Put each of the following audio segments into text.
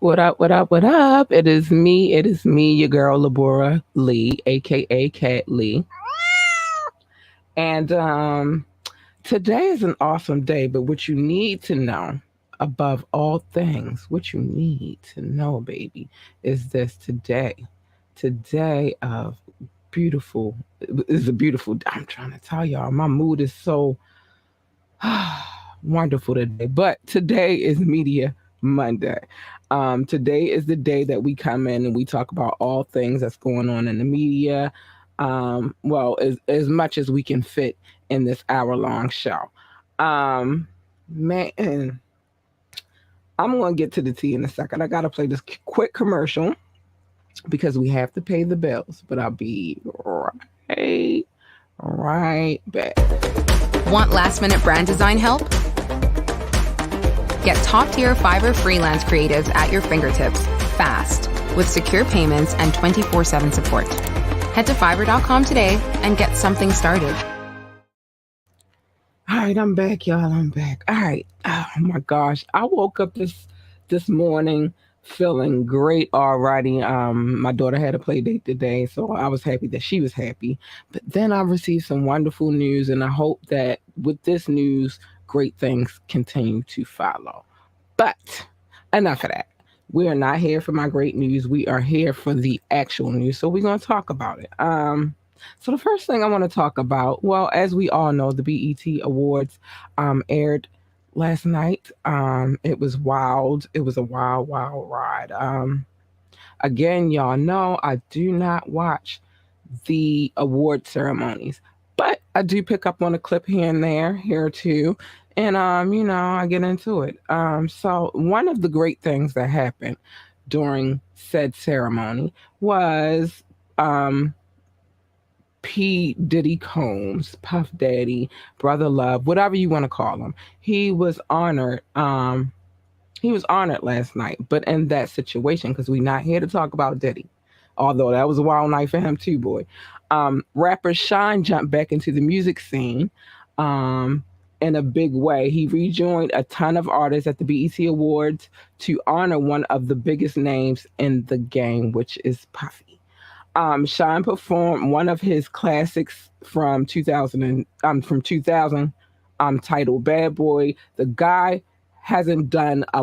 What up, what up, what up? It is me, your girl, Labora Lee, aka Cat Lee. And today is an awesome day, but what you need to know above all things, what you need to know, baby, is this today of beautiful, is a beautiful, I'm trying to tell y'all, my mood is so wonderful today. But today is Media Monday. Today is the day that we come in and we talk about all things that's going on in the media. Well, as much as we can fit in this hour long show. Um, man, I'm going to get to the tea in a second. I got to play this quick commercial because we have to pay the bills, but I'll be right back. Want last minute brand design help? Get top tier Fiverr freelance creatives at your fingertips fast with secure payments and 24/7 support. Head to fiverr.com today and get something started. All right, I'm back, y'all. I'm back. All right. Oh my gosh, I woke up this morning feeling great already. My daughter had a play date today, so I was happy that she was happy. But then I received some wonderful news, and I hope that with this news, great things continue to follow. But enough of that. We are not here for my great news. We are here for the actual news. So we're going to talk about it. So the first thing I want to talk about, well, as we all know, the BET Awards aired last night. It was wild. It was a wild, wild ride. Again, y'all know I do not watch the award ceremonies, but I do pick up on a clip here and there, here or two, and I get into it. So one of the great things that happened during said ceremony was P. Diddy Combs, Puff Daddy, Brother Love, whatever you want to call him. He was honored. He was honored last night, but in that situation, because we're not here to talk about Diddy, although that was a wild night for him too, boy. Rapper Shine jumped back into the music scene in a big way. He rejoined a ton of artists at the BET Awards to honor one of the biggest names in the game, which is Puffy. Shine performed one of his classics from 2000, titled "Bad Boy." The guy hasn't done a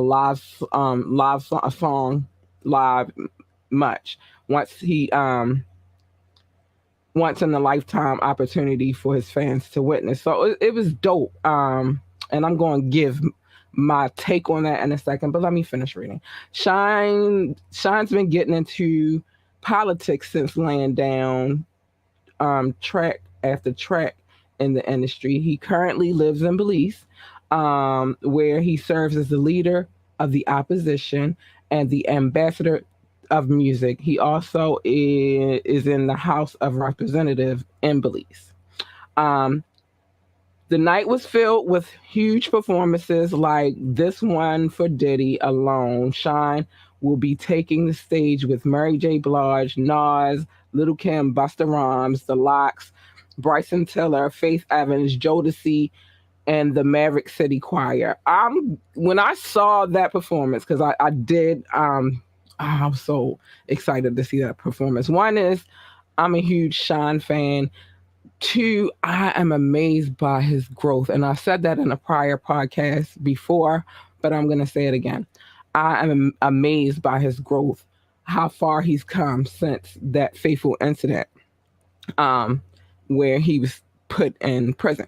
song live much. Once he once in a lifetime opportunity for his fans to witness. So it was dope. And I'm going to give my take on that in a second, but let me finish reading. Shine's been getting into politics since laying down track after track in the industry. He currently lives in Belize, where he serves as the leader of the opposition and the ambassador of music. He also is in the House of Representatives in Belize. Um, the night was filled with huge performances like this one for Diddy alone. Shine will be taking the stage with Mary J. Blige, Nas, Little Kim, Busta Rhymes, The Lox, Bryson Tiller, Faith Evans, Jodeci, and the Maverick City Choir. When I saw that performance, because I did, I was so excited to see that performance. One is I'm a huge Shine fan. Two, I am amazed by his growth. And I said that in a prior podcast before, but I'm going to say it again. I am amazed by his growth, how far he's come since that fateful incident um, where he was put in prison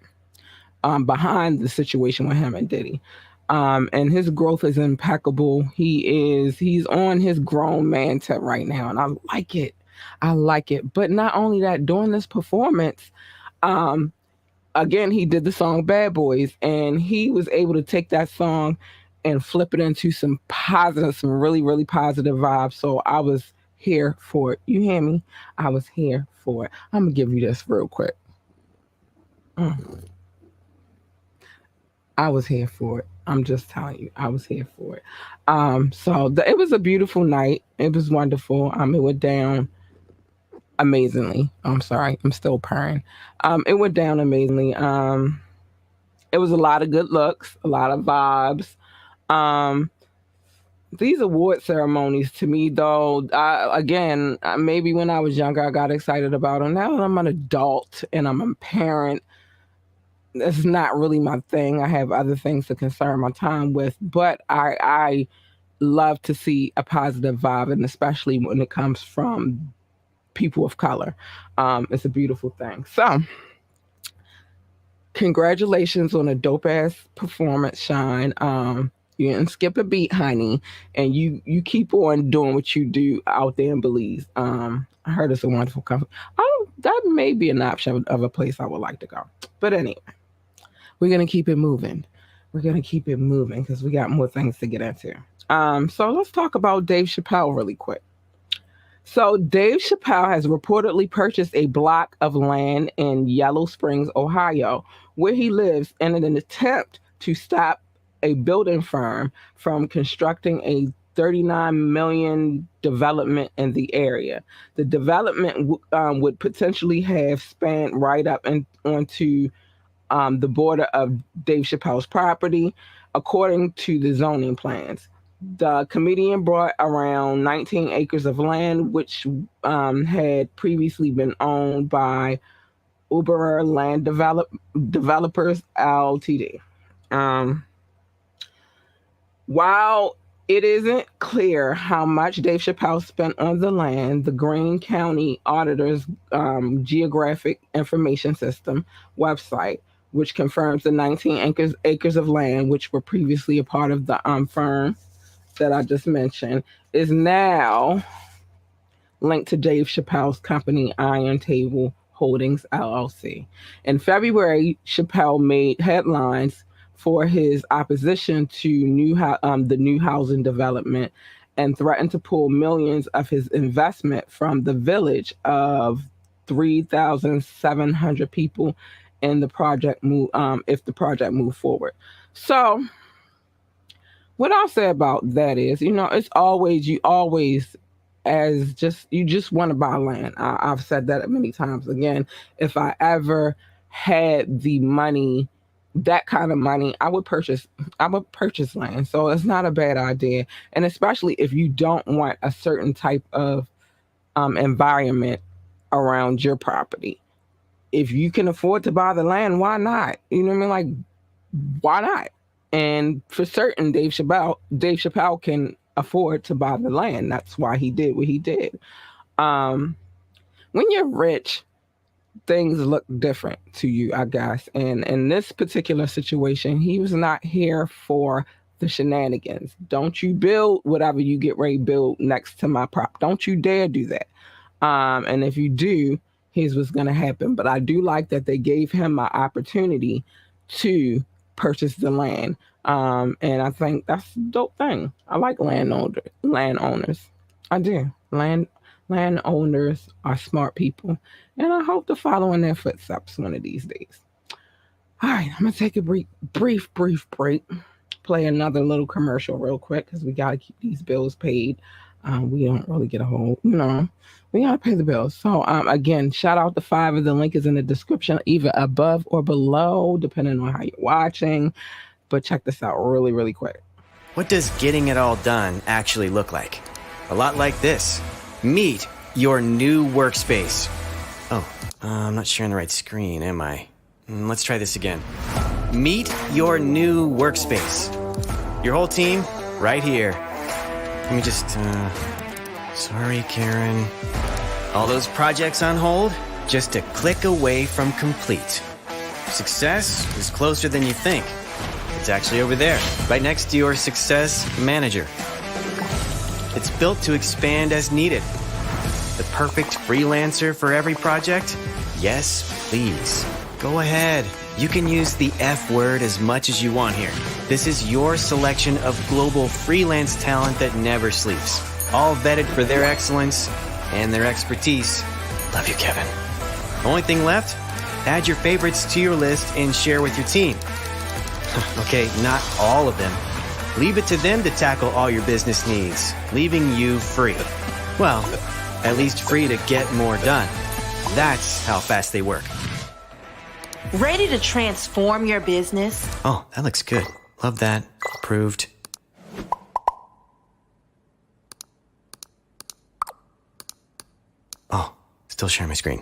behind the situation with him and Diddy. And his growth is impeccable. He's on his grown man tip right now, and I like it. I like it. But not only that, during this performance, um, again, he did the song Bad Boys, and he was able to take that song and flip it into some positive, some really, really positive vibes. So I was here for it. You hear me? I was here for it. I'm going to give you this real quick. I was here for it. I'm just telling you, I was here for it. It was a beautiful night. It was wonderful. It went down amazingly. I'm sorry, I'm still purring. It went down amazingly. It was a lot of good looks, a lot of vibes. Um, These award ceremonies to me, though, maybe when I was younger, I got excited about them. Now that I'm an adult and I'm a parent, it's not really my thing. I have other things to concern my time with, but I love to see a positive vibe, and especially when it comes from people of color. It's a beautiful thing. So, congratulations on a dope ass performance, Shine. You didn't skip a beat, honey, and you keep on doing what you do out there in Belize. I heard it's a wonderful company. That may be an option of a place I would like to go. But anyway, we're gonna keep it moving. We're gonna keep it moving because we got more things to get into. So let's talk about Dave Chappelle really quick. So Dave Chappelle has reportedly purchased a block of land in Yellow Springs, Ohio, where he lives, in an attempt to stop a building firm from constructing a $39 million development in the area. The development would potentially have spanned right up and onto the border of Dave Chappelle's property, according to the zoning plans. The comedian bought around 19 acres of land, which had previously been owned by Uber Land Developers Ltd. While it isn't clear how much Dave Chappelle spent on the land, the Greene County Auditor's Geographic Information System website, which confirms the 19 acres of land, which were previously a part of the firm that I just mentioned, is now linked to Dave Chappelle's company, Iron Table Holdings, LLC. In February, Chappelle made headlines for his opposition to the new housing development and threatened to pull millions of his investment from the village of 3,700 people in the project if the project moved forward. So what I'll say about that is, it's always, you just want to buy land. I've said that many times. Again, if I ever had the money, that kind of money, I would purchase land. So it's not a bad idea. And especially if you don't want a certain type of environment around your property. If you can afford to buy the land, why not? You know what I mean? Like, why not? And for certain, Dave Chappelle can afford to buy the land. That's why he did what he did. When you're rich, things look different to you, I guess. And in this particular situation, he was not here for the shenanigans. Don't you build whatever you get ready to build next to my prop. Don't you dare do that. And if you do, here's what's going to happen. But I do like that they gave him an opportunity to purchase the land. And I think that's a dope thing. I like landowners. I do. Landowners are smart people. And I hope to follow in their footsteps one of these days. All right, I'm going to take a brief break. Play another little commercial real quick because we got to keep these bills paid. We don't really get a whole, we got to pay the bills. So again, shout out to Fiverr. The link is in the description, either above or below, depending on how you're watching. But check this out really, really quick. What does getting it all done actually look like? A lot like this. Meet your new workspace. Oh, I'm not sharing the right screen, am I? Let's try this again. Meet your new workspace. Your whole team, right here. Let me just, sorry, Karen. All those projects on hold, just a click away from complete. Success is closer than you think. It's actually over there, right next to your Success Manager. It's built to expand as needed. The perfect freelancer for every project? Yes, please. Go ahead. You can use the F word as much as you want here. This is your selection of global freelance talent that never sleeps. All vetted for their excellence and their expertise. Love you, Kevin. Only thing left? Add your favorites to your list and share with your team. Okay, not all of them. Leave it to them to tackle all your business needs, leaving you free. Well, at least free to get more done. That's how fast they work. Ready to transform your business? Oh, that looks good. Love that. Approved. still sharing my screen.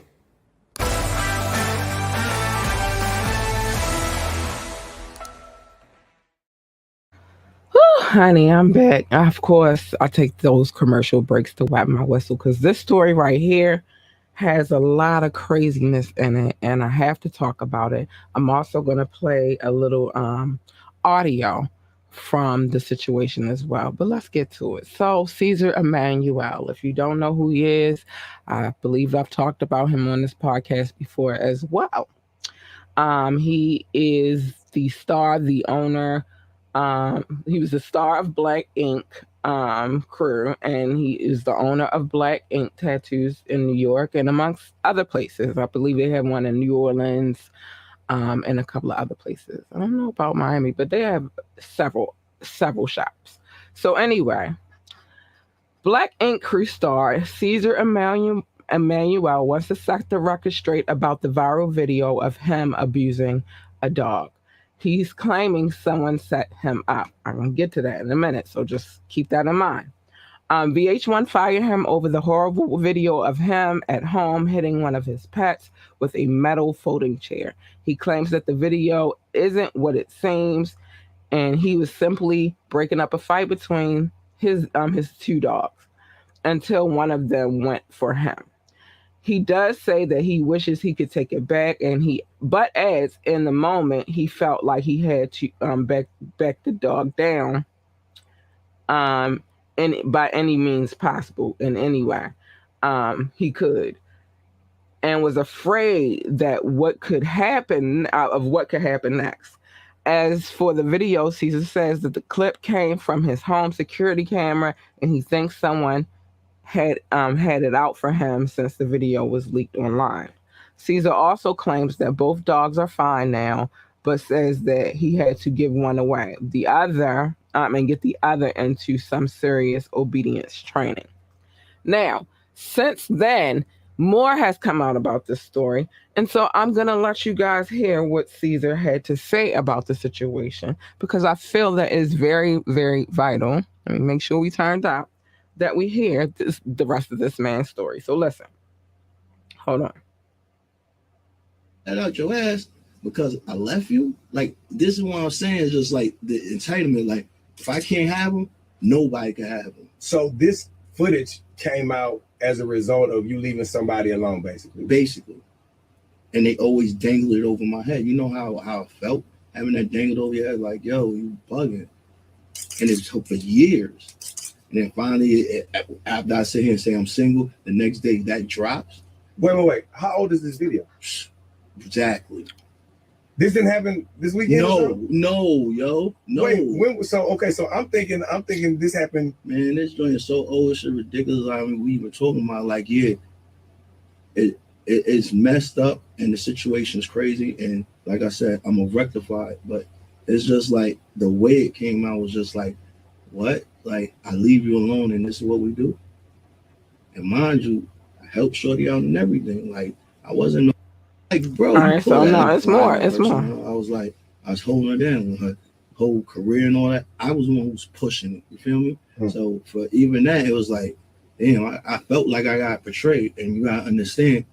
Honey, I'm back. Of course, I take those commercial breaks to wet my whistle because this story right here has a lot of craziness in it, and I have to talk about it. I'm also going to play a little audio from the situation as well. But let's get to it. So, Caesar Emmanuel, if you don't know who he is, I believe I've talked about him on this podcast before as well. He is the star, the owner. He was the star of Black Ink crew, and he is the owner of Black Ink Tattoos in New York and amongst other places. I believe they have one in New Orleans, and a couple of other places. I don't know about Miami, but they have several shops. So anyway, Black Ink crew star Caesar Emmanuel wants to set the record straight about the viral video of him abusing a dog. He's claiming someone set him up. I'm going to get to that in a minute, so just keep that in mind. VH1 fired him over the horrible video of him at home hitting one of his pets with a metal folding chair. He claims that the video isn't what it seems, and he was simply breaking up a fight between his two dogs until one of them went for him. He does say that he wishes he could take it back, but adds in the moment he felt like he had to back the dog down, and by any means possible in any way he could, and was afraid that what could happen next. As for the video, Caesar says that the clip came from his home security camera, and he thinks someone had it out for him since the video was leaked online. Caesar also claims that both dogs are fine now, but says that he had to give one away, and get the other into some serious obedience training. Now, since then, more has come out about this story, and so I'm gonna let you guys hear what Caesar had to say about the situation because I feel that is very, very vital. Let me make sure we turned out that we hear the rest of this man's story. So listen. Hold on. That out your ass because I left you. Like, this is what I'm saying. Is just like the entitlement. Like, if I can't have them, nobody can have them. So this footage came out as a result of you leaving somebody alone, basically. And they always dangled it over my head. You know how I felt having that dangled over your head. Like, yo, you bugging. And it took for years. And then finally, after I sit here and say I'm single, the next day that drops. Wait. How old is this video? Exactly. This didn't happen this weekend? No. Wait, so I'm thinking this happened. Man, this joint is so old, it's ridiculous. I mean, we were talking about like, yeah, it's messed up and the situation is crazy. And like I said, I'm gonna rectify it, but it's just like the way it came out was just like, what? Like, I leave you alone and this is what we do. And mind you, I helped Shorty out and everything. Like, I wasn't like, bro. All right, so no, it's more. I was holding her down with her whole career and all that. I was the one who was pushing it. You feel me? Mm-hmm. So for even that, it was like, damn, I felt like I got betrayed. And you gotta understand,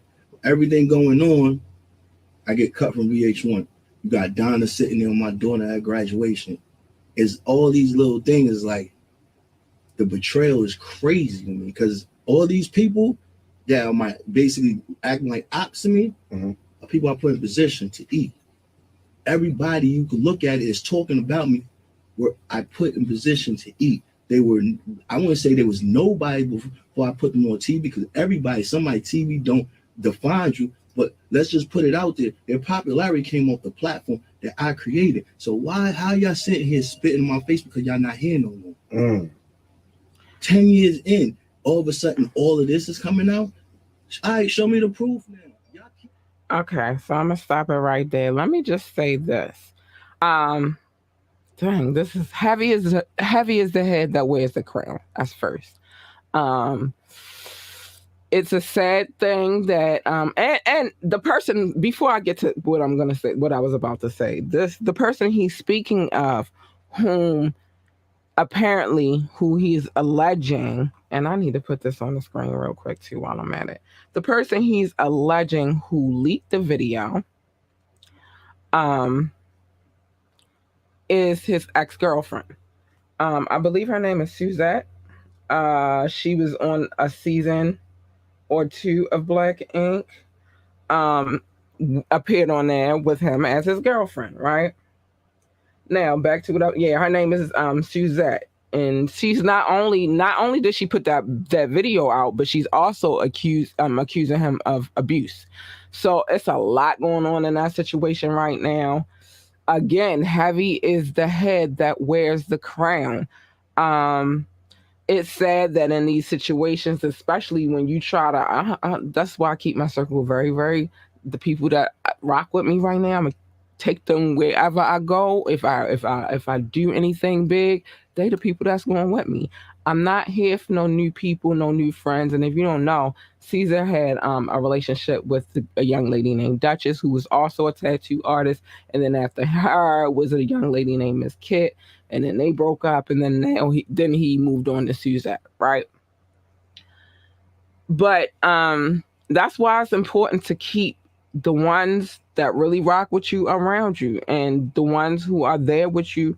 everything going on, I get cut from VH1. You got Donna sitting there with my daughter at graduation. It's all these little things like, the betrayal is crazy to me because all these people that are basically acting like ops to me are people I put in position to eat. Everybody you could look at is talking about me where I put in position to eat. I want to say there was nobody before I put them on TV because somebody TV don't define you, but let's just put it out there. Their popularity came off the platform that I created. So how y'all sitting here spitting in my face because y'all not here no more? 10 years in, all of a sudden, all of this is coming out. All right, show me the proof now. Okay, so I'm gonna stop it right there. Let me just say this. Dang, this is heavy as the head that wears the crown. That's first. It's a sad thing that and the person, before I get to what I'm gonna say, what I was about to say, the person he's speaking of, who he's alleging and I need to put this on the screen real quick too while I'm at it. The person he's alleging who leaked the video is his ex-girlfriend. I believe her name is Suzette. She was on a season or two of Black Ink. Appeared on there with him as his girlfriend, right? Now back to her name is Suzette. And she's not only did she put that video out, but she's also accusing him of abuse. So it's a lot going on in that situation right now. Again, heavy is the head that wears the crown. It's sad that in these situations, especially when you try to, that's why I keep my circle very, very, the people that rock with me right now, I'm gonna take them wherever I go. If I do anything big, they the people that's going with me. I'm not here for no new people, no new friends. And if you don't know, Caesar had a relationship with a young lady named Duchess, who was also a tattoo artist. And then after her was a young lady named Miss Kit. And then they broke up. And then he moved on to Suzette, right? But that's why it's important to keep the ones that really rock with you around you, and the ones who are there with you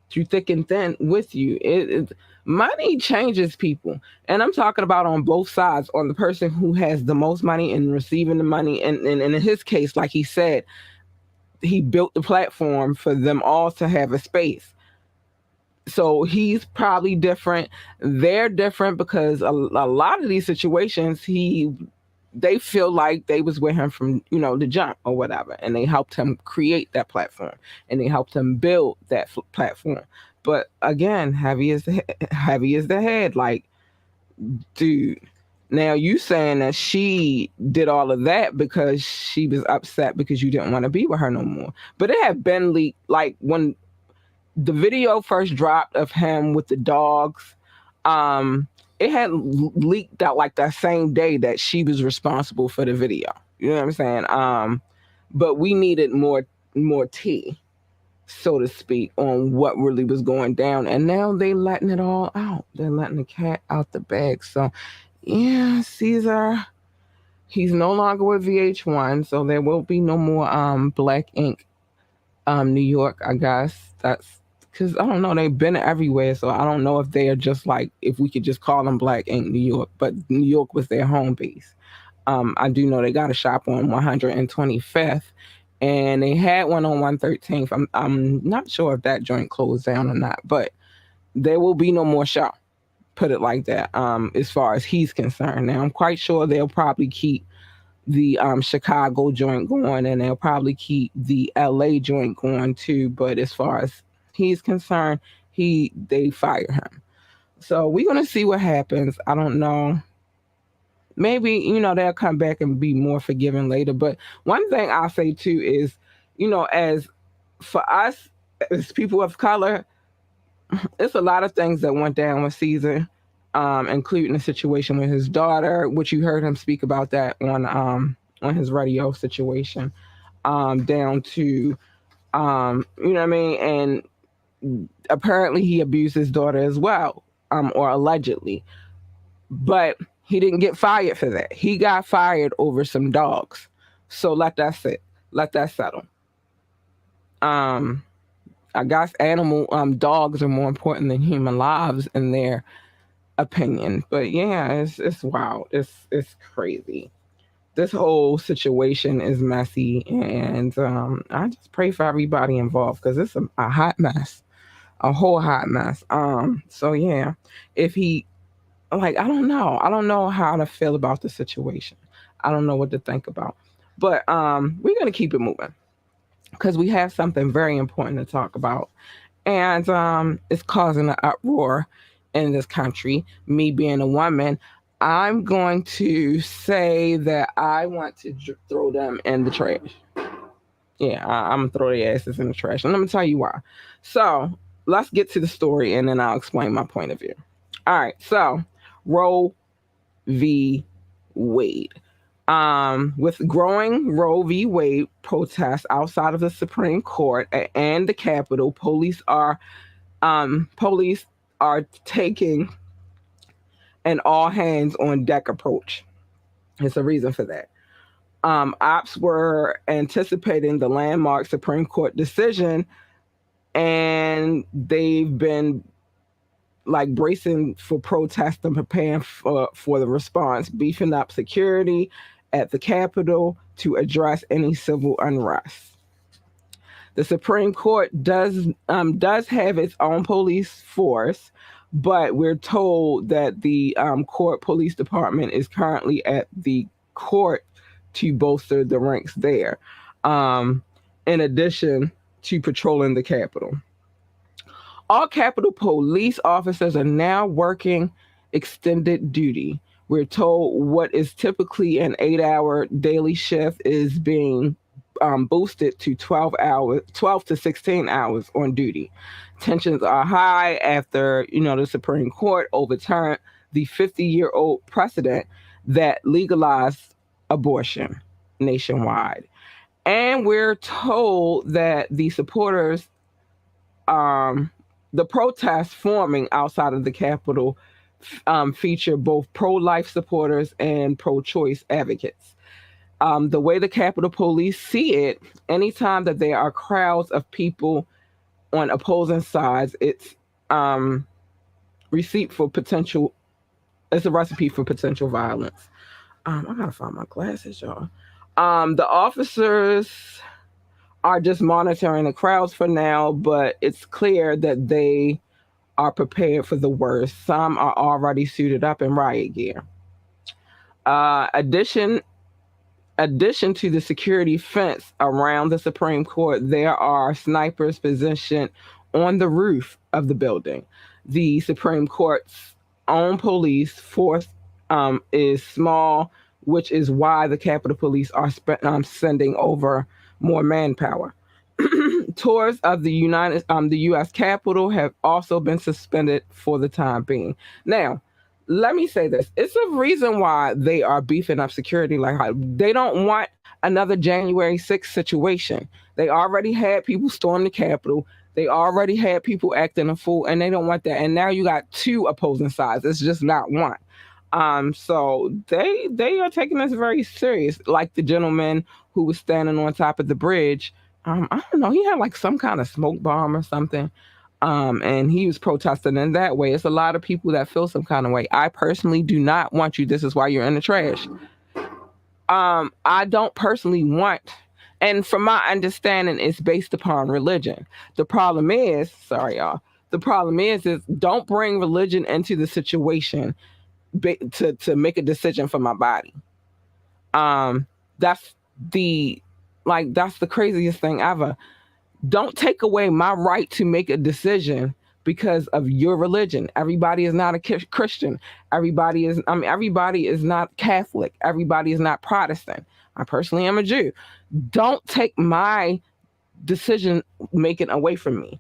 through thick and thin with you. Money changes people. And I'm talking about on both sides, on the person who has the most money and receiving the money. And in his case, like he said, he built the platform for them all to have a space. So he's probably different. They're different because a lot of these situations, they feel like they was with him from, the jump or whatever. And they helped him create that platform. And they helped him build that platform. But again, heavy is the head. Like, dude, now you saying that she did all of that because she was upset because you didn't want to be with her no more. But it had been leaked, like when the video first dropped of him with the dogs, it had leaked out like that same day that she was responsible for the video. You know what I'm saying? But we needed more tea, so to speak, on what really was going down. And now they letting it all out. They're letting the cat out the bag. So yeah, Caesar, he's no longer with VH1, so there will be no more Black Ink New York, I guess. That's because I don't know, they've been everywhere, so I don't know if they are just like, if we could just call them Black Ink New York, but New York was their home base. I do know they got a shop on 125th, and they had one on 113th. I'm not sure if that joint closed down or not, but there will be no more show, put it like that, as far as he's concerned. Now, I'm quite sure they'll probably keep the Chicago joint going, and they'll probably keep the LA joint going too, but as far as he's concerned, they fire him. So we're gonna see what happens. I don't know. Maybe, they'll come back and be more forgiving later. But one thing I'll say too is, as for us as people of color, it's a lot of things that went down with Caesar, including the situation with his daughter, which you heard him speak about that on his radio situation, down to, you know what I mean? And apparently he abused his daughter as well, or allegedly. But he didn't get fired for that. He got fired over some dogs. So let that sit. Let that settle. I guess dogs are more important than human lives in their opinion. But yeah, it's wild. It's crazy. This whole situation is messy, and I just pray for everybody involved because it's a hot mess. A whole hot mess. So yeah, if he, I don't know how to feel about the situation. I don't know what to think about. But we're gonna keep it moving because we have something very important to talk about, and it's causing an uproar in this country. Me being a woman, I'm going to say that I want to throw them in the trash. Yeah, I'm gonna throw their asses in the trash, and let me tell you why. So let's get to the story, and then I'll explain my point of view. All right, so Roe v. Wade. With growing Roe v. Wade protests outside of the Supreme Court and the Capitol, police are taking an all hands on deck approach. It's a reason for that. Ops were anticipating the landmark Supreme Court decision, and they've been like bracing for protest and preparing for the response, beefing up security at the Capitol to address any civil unrest. The Supreme Court does have its own police force, but we're told that the court police department is currently at the court to bolster the ranks there, in addition to patrolling the Capitol. All Capitol police officers are now working extended duty. We're told what is typically an 8-hour daily shift is being boosted to 12 to 16 hours on duty. Tensions are high after, the Supreme Court overturned the 50-year-old precedent that legalized abortion nationwide. And we're told that the supporters, the protests forming outside of the Capitol feature both pro-life supporters and pro-choice advocates. The way the Capitol Police see it, anytime that there are crowds of people on opposing sides, it's a recipe for potential violence. I gotta find my glasses, y'all. The officers are just monitoring the crowds for now, but it's clear that they are prepared for the worst. Some are already suited up in riot gear. Addition to the security fence around the Supreme Court, there are snipers positioned on the roof of the building. The Supreme Court's own police force is small, which is why the Capitol Police are sending over more manpower. Tours of the U.S. Capitol have also been suspended for the time being. Now, let me say this. It's a reason why they are beefing up security like how they don't want another January 6th situation. They already had people storm the Capitol. They already had people acting a fool, and they don't want that. And now you got two opposing sides. It's just not one. So they are taking this very serious. Like the gentleman who was standing on top of the bridge. I don't know. He had like some kind of smoke bomb or something. And he was protesting in that way. It's a lot of people that feel some kind of way. I personally do not want you. This is why you're in the trash. I don't personally want, and from my understanding, it's based upon religion. The problem is, is don't bring religion into the situation to make a decision for my body. That's the craziest thing ever. Don't take away my right to make a decision because of your religion. Everybody is not a Christian. Everybody is not Catholic. Everybody is not Protestant. I personally am a Jew. Don't take my decision making away from me.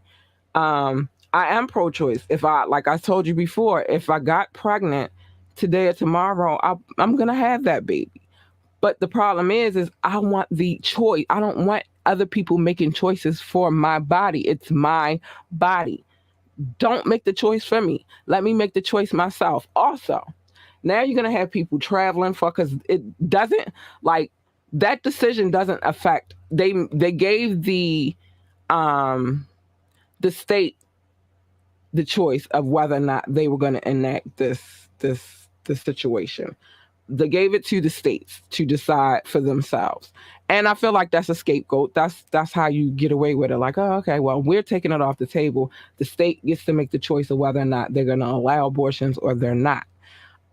I am pro-choice. Like I told you before, if I got pregnant today or tomorrow, I'm going to have that baby. But the problem is I want the choice. I don't want other people making choices for my body. It's my body. Don't make the choice for me. Let me make the choice myself. Also, now you're going to have people traveling because it doesn't, like, that decision doesn't affect, they gave the state the choice of whether or not they were going to enact this situation. They gave it to the states to decide for themselves. And I feel like that's a scapegoat. That's how you get away with it. Like, oh, okay, well, we're taking it off the table. The state gets to make the choice of whether or not they're going to allow abortions or they're not.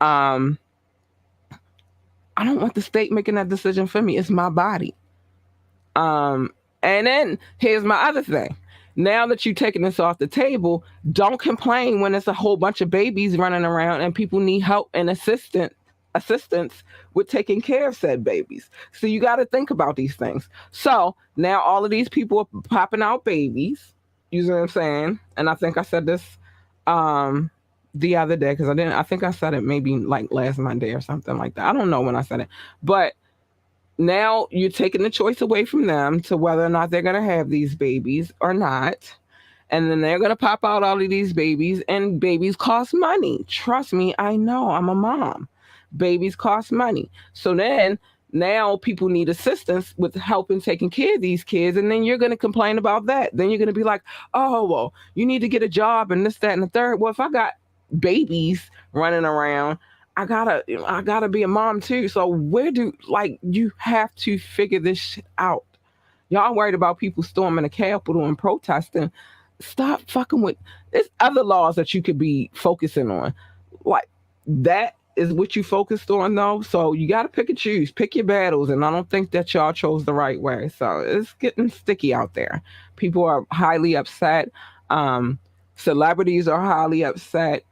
I don't want the state making that decision for me. It's my body. And then here's my other thing. Now that you're taking this off the table, don't complain when it's a whole bunch of babies running around and people need help and assistance with taking care of said babies. So you got to think about these things. So now all of these people are popping out babies. You know what I'm saying? And I think I said this the other day because I think I said it maybe like last Monday or something like that. I don't know when I said it. But now you're taking the choice away from them to whether or not they're going to have these babies or not. And then they're going to pop out all of these babies, and babies cost money. Trust me, I know. I'm a mom. Babies cost money. So then now people need assistance with helping taking care of these kids. And then you're going to complain about that. Then you're going to be like, oh, well, you need to get a job and this, that, and the third. Well, if I got babies running around, I gotta be a mom too. So you have to figure this shit out. Y'all worried about people storming the Capitol and protesting. Stop fucking with. There's other laws that you could be focusing on. Like, that is what you focused on, though. So you got to pick and choose. Pick your battles. And I don't think that y'all chose the right way. So it's getting sticky out there. People are highly upset. Celebrities are highly upset.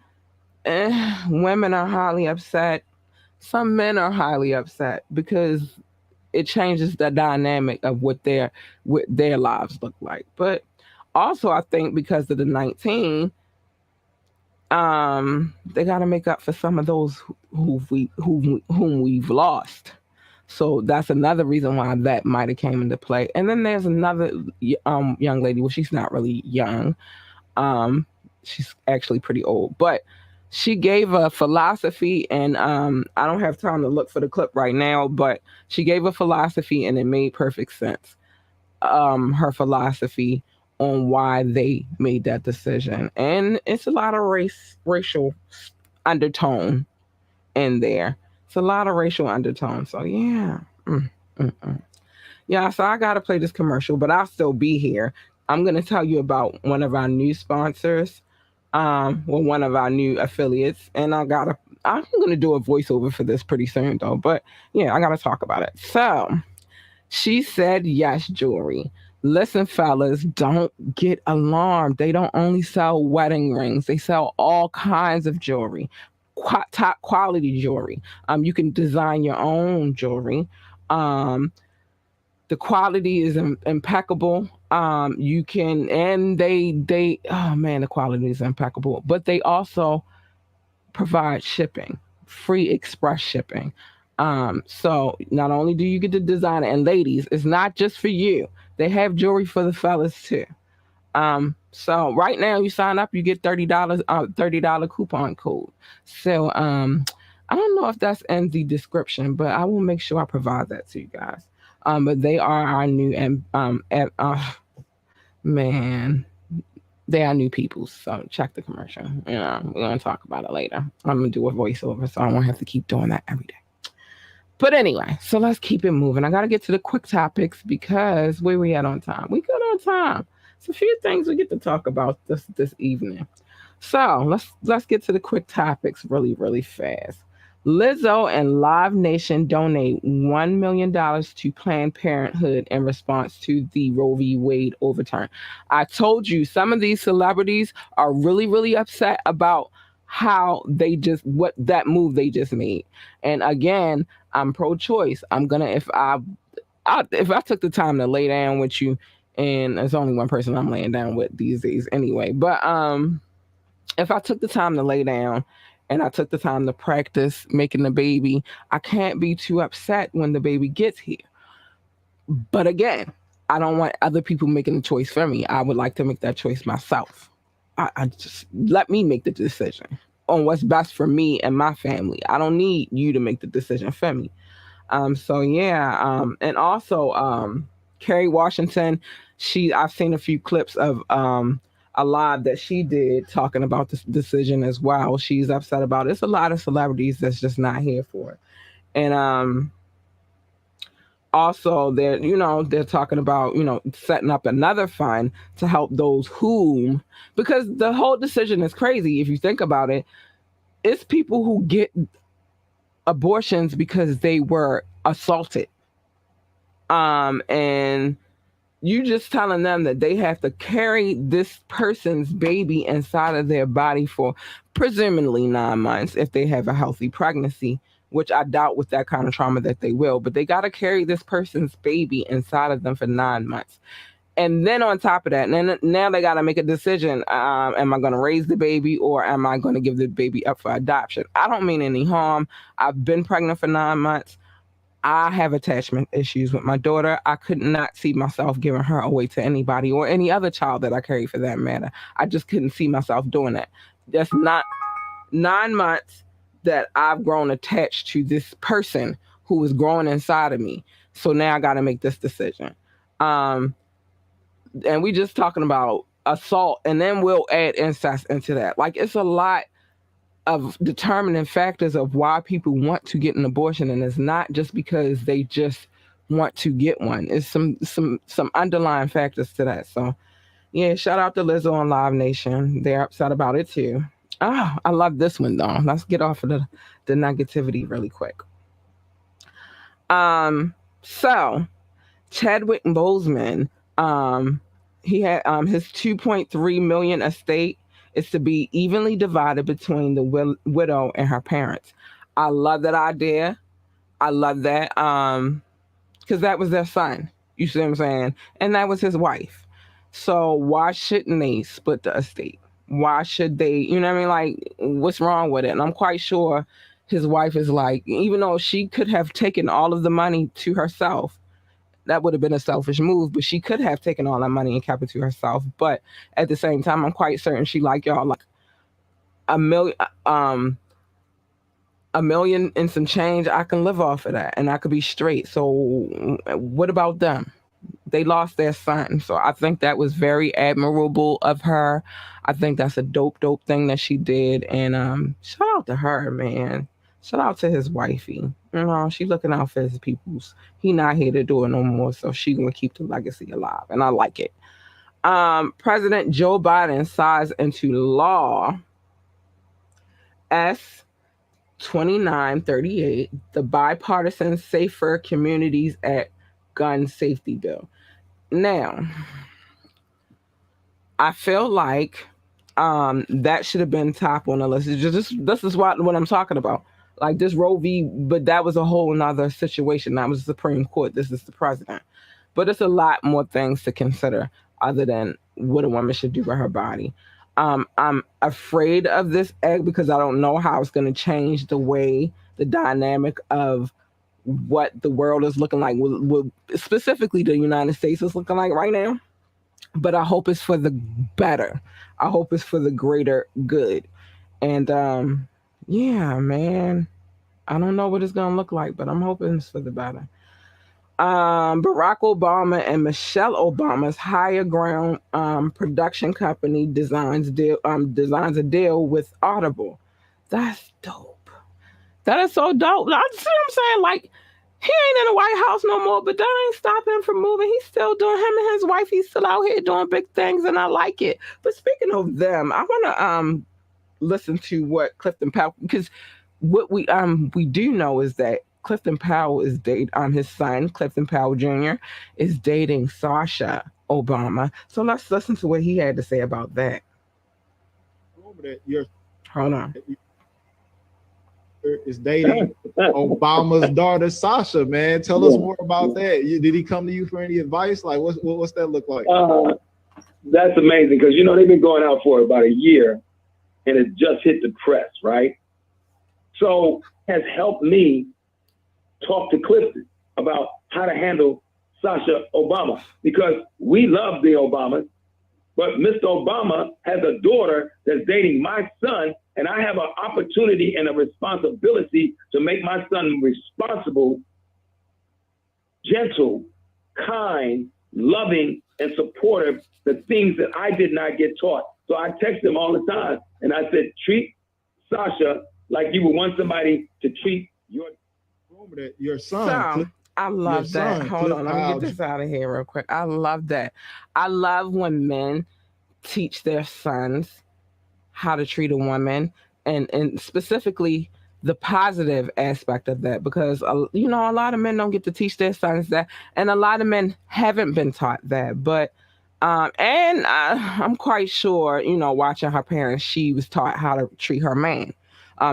Women are highly upset. Some men are highly upset because it changes the dynamic of what their lives look like. But also, I think because of the 19, they got to make up for some of those whom we've lost. So that's another reason why that might have came into play. And then there's another young lady. Well, she's not really young. She's actually pretty old, but she gave a philosophy, and I don't have time to look for the clip right now, but she gave a philosophy and it made perfect sense. Her philosophy on why they made that decision. And it's a lot of racial undertone in there. It's a lot of racial undertone. So yeah. Yeah, so I got to play this commercial, but I'll still be here. I'm going to tell you about one of our new sponsors. One of our new affiliates, and I'm gonna do a voiceover for this pretty soon though, but yeah, I gotta talk about it. So She Said Yes Jewelry. Listen, fellas, don't get alarmed. They don't only sell wedding rings. They sell all kinds of jewelry, top quality jewelry. You can design your own jewelry. The quality is impeccable. You can, and they, oh man, the quality is impeccable. But they also provide shipping, free express shipping. So not only do you get to design it, and ladies, it's not just for you. They have jewelry for the fellas too. So right now you sign up, you get $30 coupon code. So I don't know if that's in the description, but I will make sure I provide that to you guys. But they are our new they are new people. So check the commercial. We're gonna talk about it later. I'm gonna do a voiceover, so I won't have to keep doing that every day. But anyway, so let's keep it moving. I gotta get to the quick topics because where we at on time? We good on time. It's a few things we get to talk about this evening. So let's get to the quick topics really, really fast. Lizzo and Live Nation donate $1 million to Planned Parenthood in response to the Roe v. Wade overturn. I told you some of these celebrities are really, really upset about how what that move they just made. And again, I'm pro-choice. I'm gonna, if I took the time to lay down with you, and there's only one person I'm laying down with these days anyway, but if I took the time to lay down and I took the time to practice making the baby, I can't be too upset when the baby gets here. But again, I don't want other people making the choice for me. I would like to make that choice myself. I just let me make the decision on what's best for me and my family. I don't need you to make the decision for me. So yeah. And also Kerry Washington, I've seen a few clips of a live that she did talking about this decision as well. She's upset about it. It's a lot of celebrities that's just not here for it. And also they're talking about, setting up another fund to help those because the whole decision is crazy. If you think about it, it's people who get abortions because they were assaulted. And you just telling them that they have to carry this person's baby inside of their body for presumably 9 months if they have a healthy pregnancy, which I doubt with that kind of trauma that they will, but they got to carry this person's baby inside of them for 9 months. And then on top of that, now they got to make a decision. Am I going to raise the baby or am I going to give the baby up for adoption? I don't mean any harm. I've been pregnant for 9 months. I have attachment issues with my daughter. I could not see myself giving her away to anybody or any other child that I carry for that matter. I just couldn't see myself doing that. That's not 9 months that I've grown attached to this person who is growing inside of me. So now I got to make this decision. And we just talking about assault, and then we'll add incest into that. Like, it's a lot of determining factors of why people want to get an abortion, and it's not just because they just want to get one. It's some underlying factors to that. So yeah, shout out to Lizzo on Live Nation. They're upset about it too. Oh, I love this one though. Let's get off of the negativity really quick. So Chadwick Boseman, he had his 2.3 million estate is to be evenly divided between the widow and her parents. I love that idea. I love that because that was their son. You see what I'm saying? And that was his wife. So why shouldn't they split the estate? Why should they? You know what I mean? Like, what's wrong with it? And I'm quite sure his wife is like, even though she could have taken all of the money to herself, that would have been a selfish move, but she could have taken all that money and kept it to herself. But at the same time, I'm quite certain she like y'all like a million and some change. I can live off of that and I could be straight. So what about them? They lost their son. So I think that was very admirable of her. I think that's a dope thing that she did. And shout out to her, man. Shout out to his wifey. You know, she looking out for his peoples. He not here to do it no more, so she gonna keep the legacy alive, and I like it. President Joe Biden signs into law S 2938, the Bipartisan Safer Communities Act Gun Safety Bill. Now, I feel like that should have been top on the list. This is what I'm talking about. Like this Roe v. But that was a whole nother situation. That was the Supreme Court. This is the president. But it's a lot more things to consider other than what a woman should do with her body. I'm afraid of this act because I don't know how it's going to change the way, the dynamic of what the world is looking like, specifically the United States is looking like right now. But I hope it's for the better. I hope it's for the greater good. And yeah, man, I don't know what it's going to look like, but I'm hoping it's for the better. Barack Obama and Michelle Obama's Higher Ground production company designs a deal with Audible. That's dope. That is so dope. I see what I'm saying. Like, he ain't in the White House no more, but that ain't stopping him from moving. He's still doing, him and his wife, he's still out here doing big things, and I like it. But speaking of them, I want to listen to what Clifton Powell, because what we do know is that Clifton Powell is dating his son, Clifton Powell Jr., is dating Sasha Obama. So let's listen to what he had to say about that. Hold on. Is dating Obama's daughter Sasha, man. Tell us more about that. Did he come to you for any advice? Like, what's that look like? That's amazing because, you know, they've been going out for about a year and it just hit the press, right? So has helped me talk to Clifton about how to handle Sasha Obama because we love the Obamas, but Mr. Obama has a daughter that's dating my son, and I have an opportunity and a responsibility to make my son responsible, gentle, kind, loving, and supportive, the things that I did not get taught. So I text him all the time, and I said, treat Sasha like you would want somebody to treat your son. So, I love that. Hold on, let me get this out of here real quick. I love that. I love when men teach their sons how to treat a woman, and specifically the positive aspect of that, because you know, a lot of men don't get to teach their sons that, and a lot of men haven't been taught that. But I'm quite sure, you know, watching her parents, she was taught how to treat her man.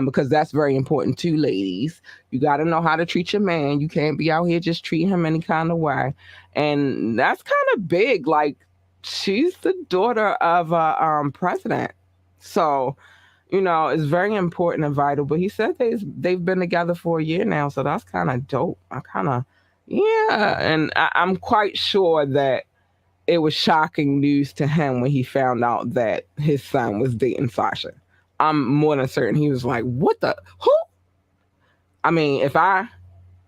Because that's very important too, ladies. You got to know how to treat your man. You can't be out here just treating him any kind of way. And that's kind of big. Like, she's the daughter of a president. So, is very important and vital. But he said they've been together for a year now, so that's kind of dope. Yeah, and I'm quite sure that it was shocking news to him when he found out that his son was dating Sasha. I'm more than certain he was like, "What the who?" I mean, if I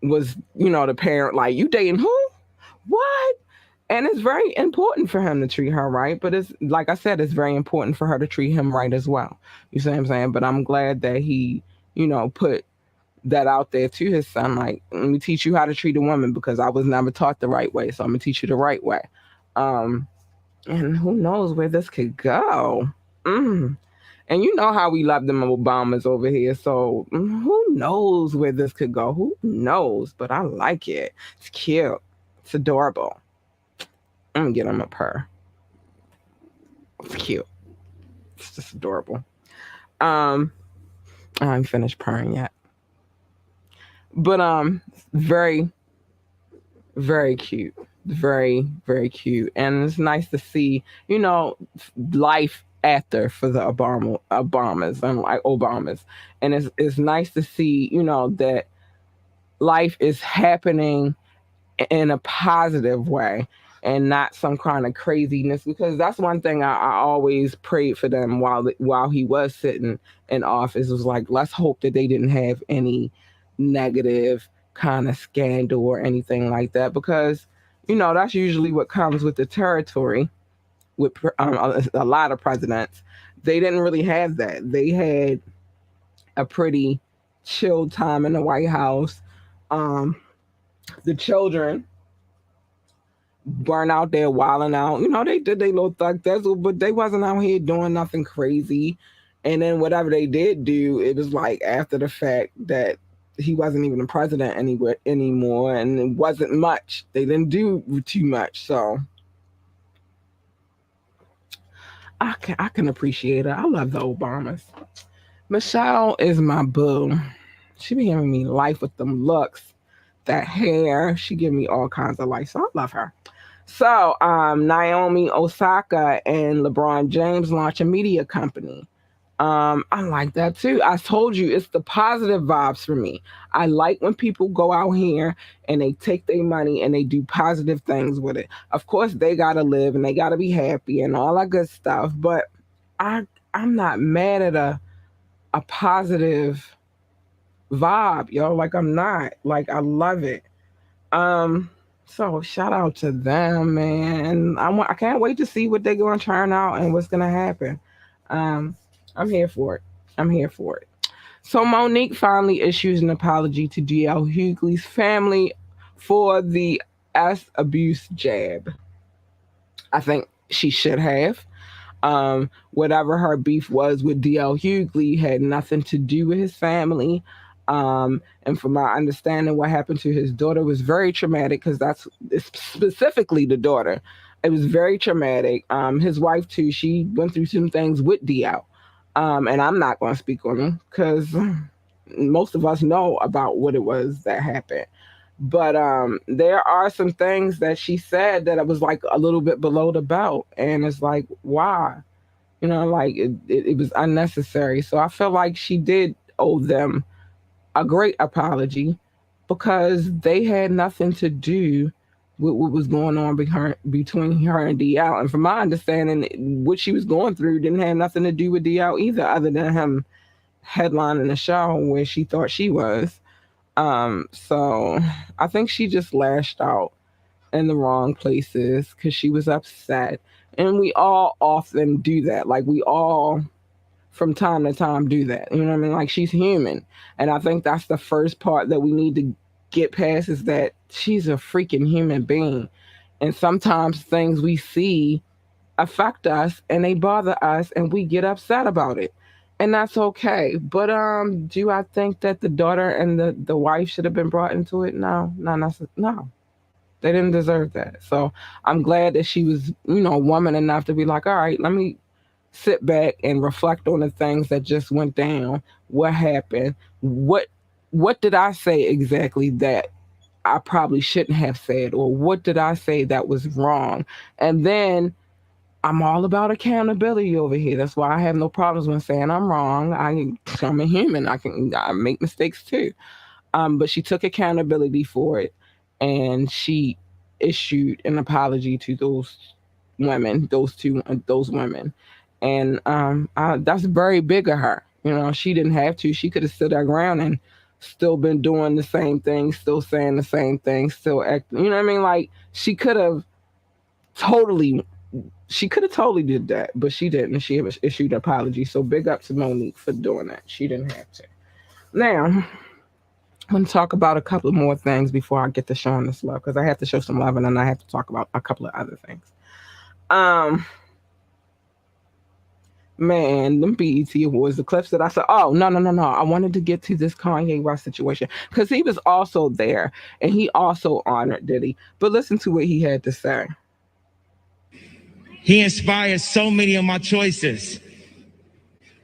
was, the parent, like, you dating who? What? And it's very important for him to treat her right. But it's like I said, it's very important for her to treat him right as well. You see what I'm saying? But I'm glad that he, put that out there to his son. Like, let me teach you how to treat a woman because I was never taught the right way. So I'm gonna teach you the right way. And who knows where this could go? And you know how we love them Obamas over here. So who knows where this could go? Who knows? But I like it. It's cute. It's adorable. I'm gonna get him a purr. It's cute. It's just adorable. I haven't finished purring yet. But very, very cute. Very, very cute. And it's nice to see, life after for the Obamas and like Obamas. And it's nice to see, that life is happening in a positive way and not some kind of craziness, because that's one thing I always prayed for them while he was sitting in office. It was like, let's hope that they didn't have any negative kind of scandal or anything like that, because that's usually what comes with the territory with a lot of presidents. They didn't really have that. They had a pretty chill time in the White House. The children weren't out there wilding out. They did their little thug thizzle, but they wasn't out here doing nothing crazy. And then whatever they did do, it was like after the fact that he wasn't even the president anymore, and it wasn't much. They didn't do too much, so I can appreciate it. I love the Obamas. Michelle is my boo. She be giving me life with them looks, that hair. She give me all kinds of life, so I love her. So Naomi Osaka and LeBron James launch a media company. I like that too. I told you it's the positive vibes for me. I like when people go out here and they take their money and they do positive things with it. Of course, they gotta live and they gotta be happy and all that good stuff. But I'm not mad at a positive vibe, yo. Like, I'm not. Like, I love it. So shout out to them, man. I can't wait to see what they're gonna turn out and what's gonna happen. I'm here for it. So Monique finally issues an apology to D.L. Hughley's family for the abuse jab. I think she should have. Whatever her beef was with D.L. Hughley had nothing to do with his family. And from my understanding, what happened to his daughter was very traumatic, because that's specifically the daughter. It was very traumatic. His wife too, she went through some things with D.L. And I'm not going to speak on them because most of us know about what it was that happened. But there are some things that she said that it was like a little bit below the belt. And it's like, why? Like it was unnecessary. So I feel like she did owe them a great apology, because they had nothing to do with what was going on between her and DL. And from my understanding, what she was going through didn't have nothing to do with DL either, other than him headlining the show where she thought she was. So I think she just lashed out in the wrong places because she was upset. And we all often do that. Like, we all from time to time do that. You know what I mean? Like, she's human. And I think that's the first part that we need to get past, is that she's a freaking human being. And sometimes things we see affect us and they bother us and we get upset about it. And that's okay. But do I think that the daughter and the wife should have been brought into it? No. They didn't deserve that. So I'm glad that she was, woman enough to be like, all right, let me sit back and reflect on the things that just went down. What happened? What did I say exactly that I probably shouldn't have said? Or what did I say that was wrong? And then I'm all about accountability over here. That's why I have no problems when saying I'm wrong. I'm a human. I make mistakes too. But she took accountability for it, and she issued an apology to those women, and that's very big of her. She didn't have to. She could have stood her ground and still been doing the same thing, still saying the same thing, still acting. You know what I mean? Like totally, she could have totally did that, but she didn't. She issued an apology. So big up to Monique for doing that. She didn't have to. Now, I'm going to talk about a couple more things before I get to showing this love, because I have to show some love and then I have to talk about a couple of other things. Man, them BET Awards, the clips that I said, oh, no. I wanted to get to this Kanye West situation because he was also there and he also honored Diddy. But listen to what he had to say. He inspires so many of my choices,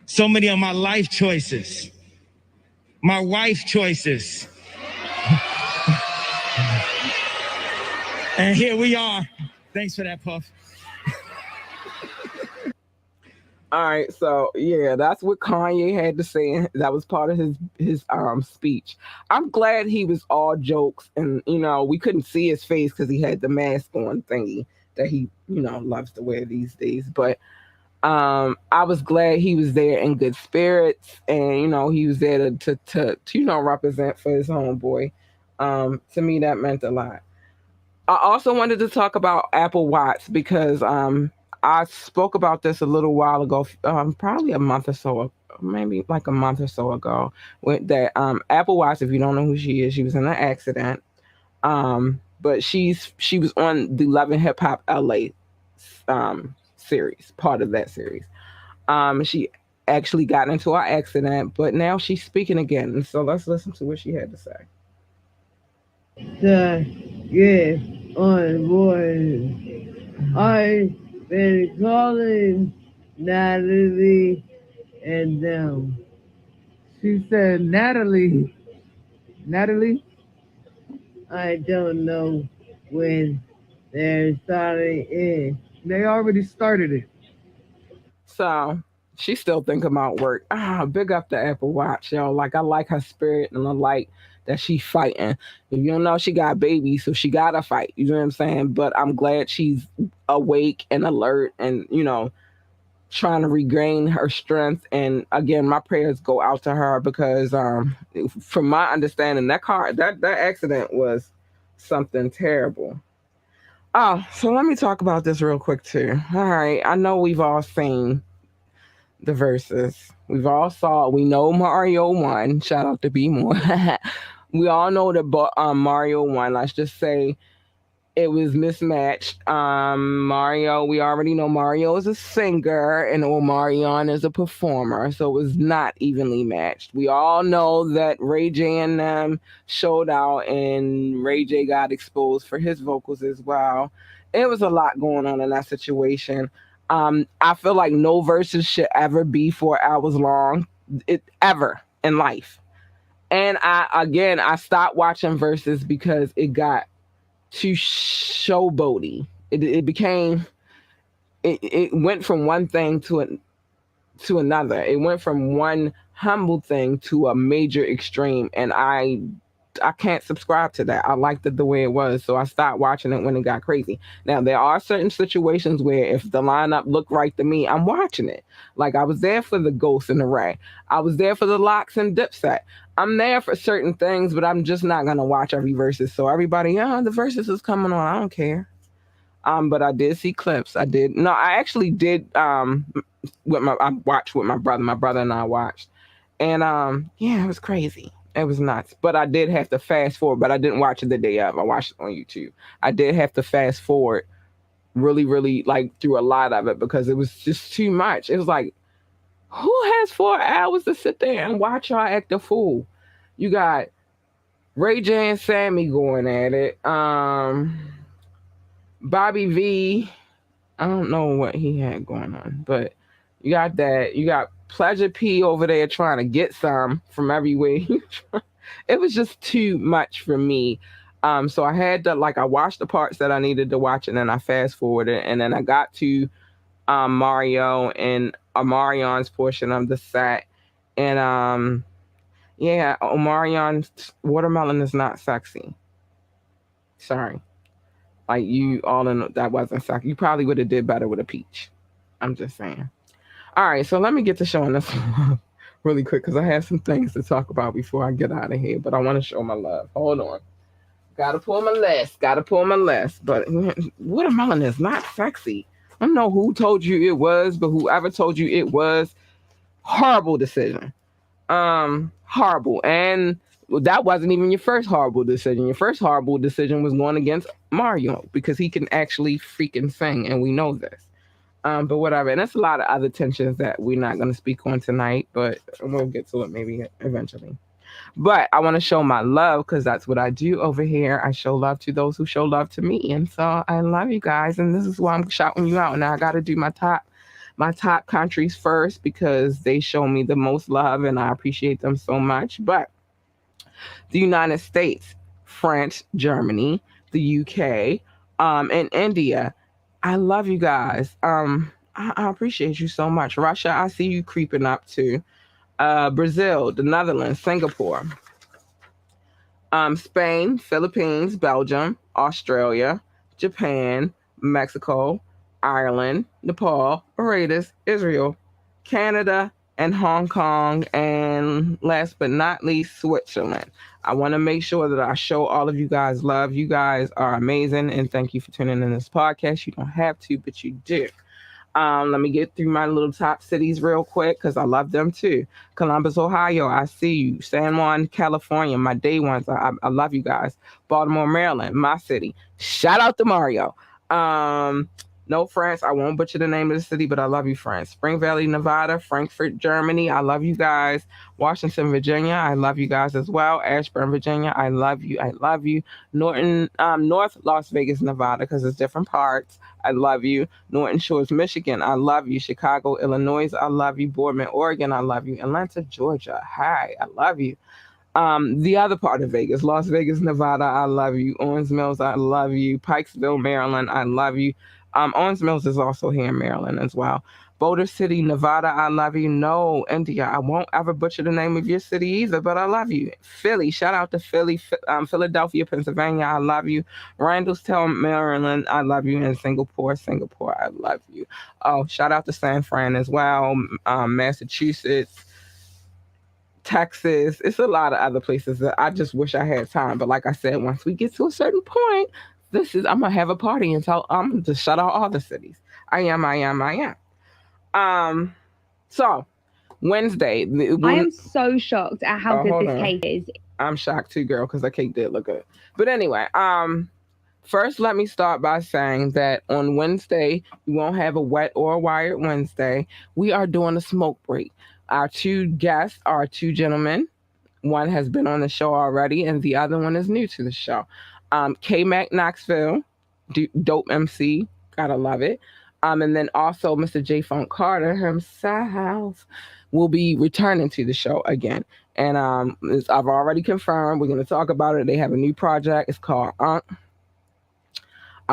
so many of my life choices, my wife choices. And here we are. Thanks for that, Puff. All right, so yeah, that's what Kanye had to say. That was part of his speech. I'm glad he was all jokes, and we couldn't see his face because he had the mask on thingy that he loves to wear these days. But I was glad he was there in good spirits, and he was there to represent for his homeboy. To me, that meant a lot. I also wanted to talk about Apple Watch because I spoke about this a little while ago, probably a month or so, maybe like a month or so ago, with that Apple Watch. If you don't know who she is, she was in an accident. But she was on the Love and Hip Hop LA series, part of that series. She actually got into an accident, but now she's speaking again. And so let's listen to what she had to say. Yeah, on board. I've been calling Natalie and them. She said, Natalie. I don't know when they're starting it. They already started it. So she's still thinking about work. Big up the Apple Watch, yo. Like, I like her spirit and I like that she's fighting. If you don't know, she got babies, so she gotta fight. You know what I'm saying? But I'm glad she's awake and alert and, trying to regain her strength. And again, my prayers go out to her because from my understanding, that accident was something terrible. Oh, so let me talk about this real quick too. All right, I know we've all seen the verses. We know Mario won. Shout out to B More. We all know that Mario won. Let's just say it was mismatched. Mario, we already know Mario is a singer and Omarion is a performer, so it was not evenly matched. We all know that Ray J and them showed out and Ray J got exposed for his vocals as well. It was a lot going on in that situation. I feel like no verses should ever be 4 hours long, ever in life. And I stopped watching verses because it got too showboaty. It went from one thing to another. It went from one humble thing to a major extreme, and I can't subscribe to that. I liked it the way it was, so I stopped watching it when it got crazy. Now, there are certain situations where if the lineup looked right to me, I'm watching it. Like, I was there for the Ghost and the Ray. I was there for the Locks and Dipset. I'm there for certain things, but I'm just not going to watch every verses. So everybody, the verses is coming on. I don't care. But I did see clips. I actually did I watched with my brother. My brother and I watched. And it was crazy. It was nuts. But I did have to fast forward, but I didn't watch it the day of. I watched it on YouTube. I did have to fast forward really, really through a lot of it because it was just too much. It was like, who has 4 hours to sit there and watch y'all act a fool? You got Ray J and Sammy going at it. Bobby V, I don't know what he had going on, but you got that. You got Pleasure P over there trying to get some from everywhere. It was just too much for me. So I had to I watched the parts that I needed to watch, and then I fast forwarded, and then I got to Mario and Omarion's portion of the set. And yeah, Omarion's watermelon is not sexy. Sorry. Like you all in that wasn't sexy. You probably would have did better with a peach. I'm just saying. All right, so let me get to showing this really quick because I have some things to talk about before I get out of here, but I want to show my love. Hold on. Gotta pull my list. But watermelon is not sexy. I don't know who told you it was, but whoever told you it was, horrible decision. Horrible. And that wasn't even your first horrible decision. Your first horrible decision was going against Mario because he can actually freaking sing, and we know this. But whatever. And there's a lot of other tensions that we're not going to speak on tonight, but we'll get to it maybe eventually. But I want to show my love because that's what I do over here. I show love to those who show love to me. And so I love you guys. And this is why I'm shouting you out. Now I got to do my top countries first because they show me the most love and I appreciate them so much. But the United States, France, Germany, the UK, and India. I love you guys. I appreciate you so much. Russia, I see you creeping up too. Brazil, the Netherlands, Singapore, Spain, Philippines, Belgium, Australia, Japan, Mexico, Ireland, Nepal, Mauritius, Israel, Canada, and Hong Kong, and last but not least, Switzerland. I want to make sure that I show all of you guys love. You guys are amazing, and thank you for tuning in this podcast. You don't have to, but you do. Let me get through my little top cities real quick because I love them too. Columbus, Ohio, I see you. San Juan, California, my day ones. I love you guys. Baltimore, Maryland, my city. Shout out to Mario. No, France, I won't butcher the name of the city, but I love you, France. Spring Valley, Nevada, Frankfurt, Germany, I love you guys. Washington, Virginia, I love you guys as well. Ashburn, Virginia, I love you. I love you. North Las Vegas, Nevada, because it's different parts. I love you. Norton Shores, Michigan, I love you. Chicago, Illinois, I love you. Boardman, Oregon, I love you. Atlanta, Georgia, hi, I love you. The other part of Vegas, Las Vegas, Nevada, I love you. Owens Mills, I love you. Pikesville, Maryland, I love you. Owens Mills is also here in Maryland as well. Boulder City, Nevada, I love you. No, India, I won't ever butcher the name of your city either, but I love you. Philly, shout out to Philly. Philadelphia, Pennsylvania, I love you. Randallstown, Maryland, I love you. And Singapore, I love you. Oh, shout out to San Fran as well. Massachusetts, Texas. It's a lot of other places that I just wish I had time. But like I said, once we get to a certain point, I'm gonna have a party and I'm gonna just shut out all the cities. I am. So Wednesday. I am so shocked at how good this cake is. I'm shocked too, girl, because the cake did look good. But anyway, first let me start by saying that on Wednesday we won't have a wet or a wired Wednesday. We are doing a smoke break. Our two guests are two gentlemen. One has been on the show already, and the other one is new to the show. K-Mac Knoxville, dope MC, gotta love it. And then also Mr. J. Funk Carter himself will be returning to the show again. And I've already confirmed, we're going to talk about it. They have a new project. It's called I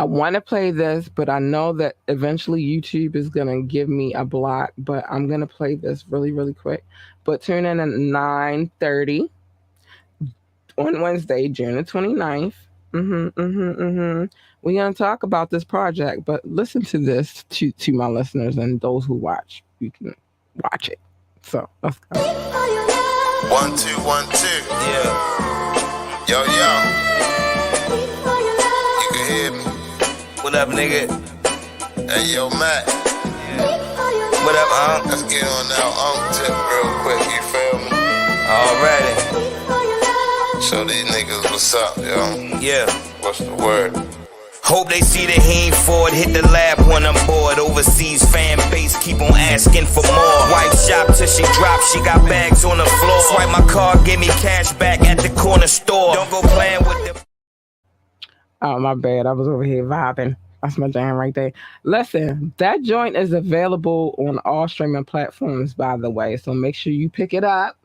want to play this, but I know that eventually YouTube is going to give me a block, but I'm going to play this really, really quick. But tune in at 9:30 on Wednesday, June the 29th. We're going to talk about this project, but listen to this to my listeners and those who watch. You can watch it. So let's go. 1 2 1 2. Yeah. Yo. You can hear me. What up, nigga? Hey, yo, Matt. Yeah. What up, Let's get on that tip real quick. You feel me? Already. Show these niggas what's up, yo. Yeah. What's the word? Hope they see that he ain't forward. Hit the lab when I'm bored. Overseas fan base keep on asking for more. Wipe shop till she drops. She got bags on the floor. Swipe my card, give me cash back at the corner store. Don't go playing with the... Oh, my bad. I was over here vibing. That's my jam right there. Listen, that joint is available on all streaming platforms, by the way. So make sure you pick it up.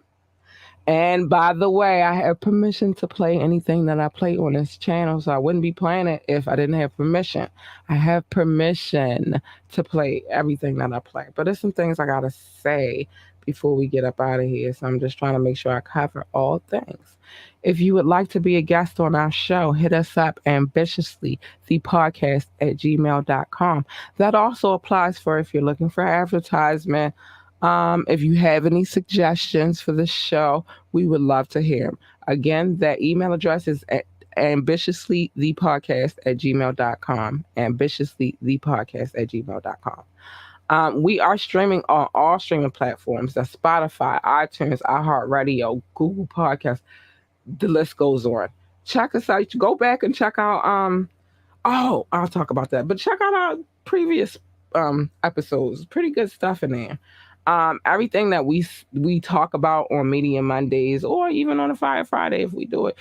And by the way, I have permission to play anything that I play on this channel, so I wouldn't be playing it if I didn't have permission. I have permission to play everything that I play. But there's some things I gotta say before we get up out of here, so I'm just trying to make sure I cover all things. If you would like to be a guest on our show, hit us up ambitiously, thepodcast@gmail.com. That also applies for if you're looking for advertisement. If you have any suggestions for the show, we would love to hear them. Again, that email address is at ambitiouslythepodcast@gmail.com. Ambitiouslythepodcast@gmail.com. We are streaming on all streaming platforms. That's Spotify, iTunes, iHeartRadio, Google Podcasts. The list goes on. Check us out. Go back and check out I'll talk about that. But check out our previous episodes. Pretty good stuff in there. Everything that we talk about on Media Mondays or even on a Fire Friday if we do it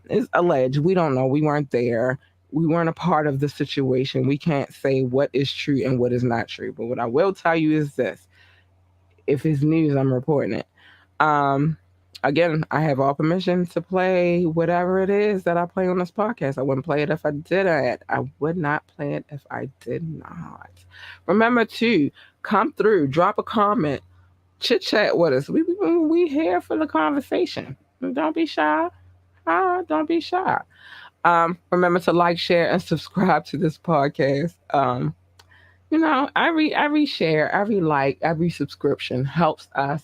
is alleged. We don't know. We weren't there. We weren't a part of the situation. We can't say what is true and what is not true. But what I will tell you is this. If it's news, I'm reporting it. Again, I have all permission to play whatever it is that I play on this podcast. I wouldn't play it if I didn't. I would not play it if I did not. Remember to come through, drop a comment, chit chat with us. We here for the conversation. Don't be shy. Don't be shy. Remember to like, share, and subscribe to this podcast. Every share, every like, every subscription helps us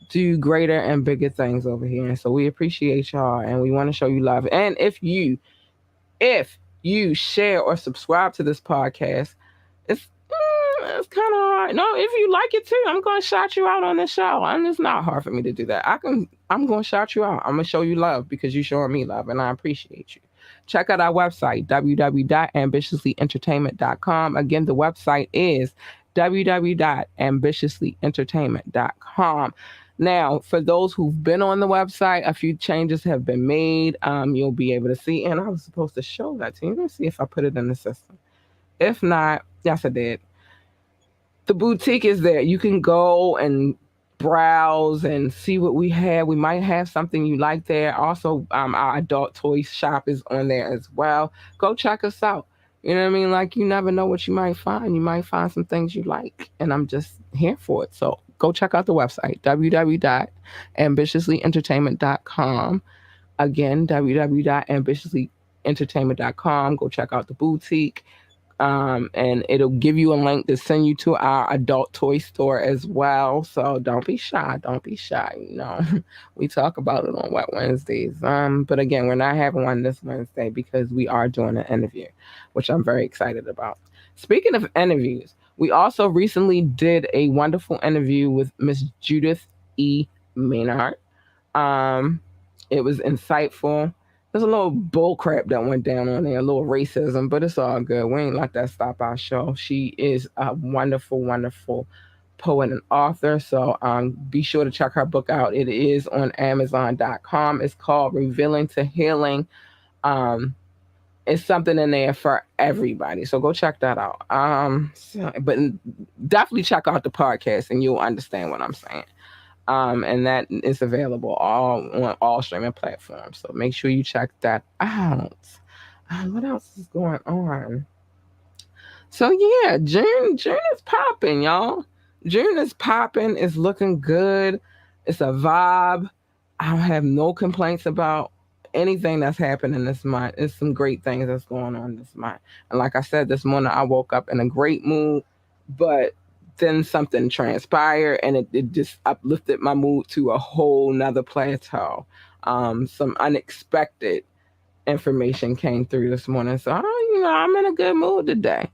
do greater and bigger things over here. And so we appreciate y'all and we want to show you love. And if you share or subscribe to this podcast, it's kind of hard. No, if you like it too, I'm going to shout you out on this show. And it's not hard for me to do that. I'm going to shout you out. I'm going to show you love because you're showing me love and I appreciate you. Check out our website, www.ambitiouslyentertainment.com. Again, the website is www.ambitiouslyentertainment.com. Now, for those who've been on the website, a few changes have been made. You'll be able to see, and I was supposed to show that to you. Let me see if I put it in the system. If not, yes, I did. The boutique is there. You can go and browse and see what we have. We might have something you like there. Also, our adult toy shop is on there as well. Go check us out. You know what I mean? Like, you never know what you might find. You might find some things you like, and I'm just here for it. So go check out the website, www.ambitiouslyentertainment.com. Again, www.ambitiouslyentertainment.com. Go check out the boutique. And it'll give you a link to send you to our adult toy store as well. So don't be shy. Don't be shy. We talk about it on Wet Wednesdays. But again, we're not having one this Wednesday because we are doing an interview, which I'm very excited about. Speaking of interviews, we also recently did a wonderful interview with Miss Judith E. Maynard. It was insightful. There's a little bull crap that went down on there, a little racism, but it's all good. We ain't let that stop our show. She is a wonderful, wonderful poet and author. So be sure to check her book out. It is on Amazon.com. It's called Revealing to Healing. It's something in there for everybody. So go check that out. But definitely check out the podcast and you'll understand what I'm saying. And that is available on all streaming platforms. So make sure you check that out. What else is going on? So yeah, June is popping, y'all. June is popping. It's looking good. It's a vibe. I don't have no complaints about anything that's happening this month. It's some great things that's going on this month. And like I said, this morning I woke up in a great mood, but then something transpired and it just uplifted my mood to a whole nother plateau. Some unexpected information came through this morning. So, I'm in a good mood today.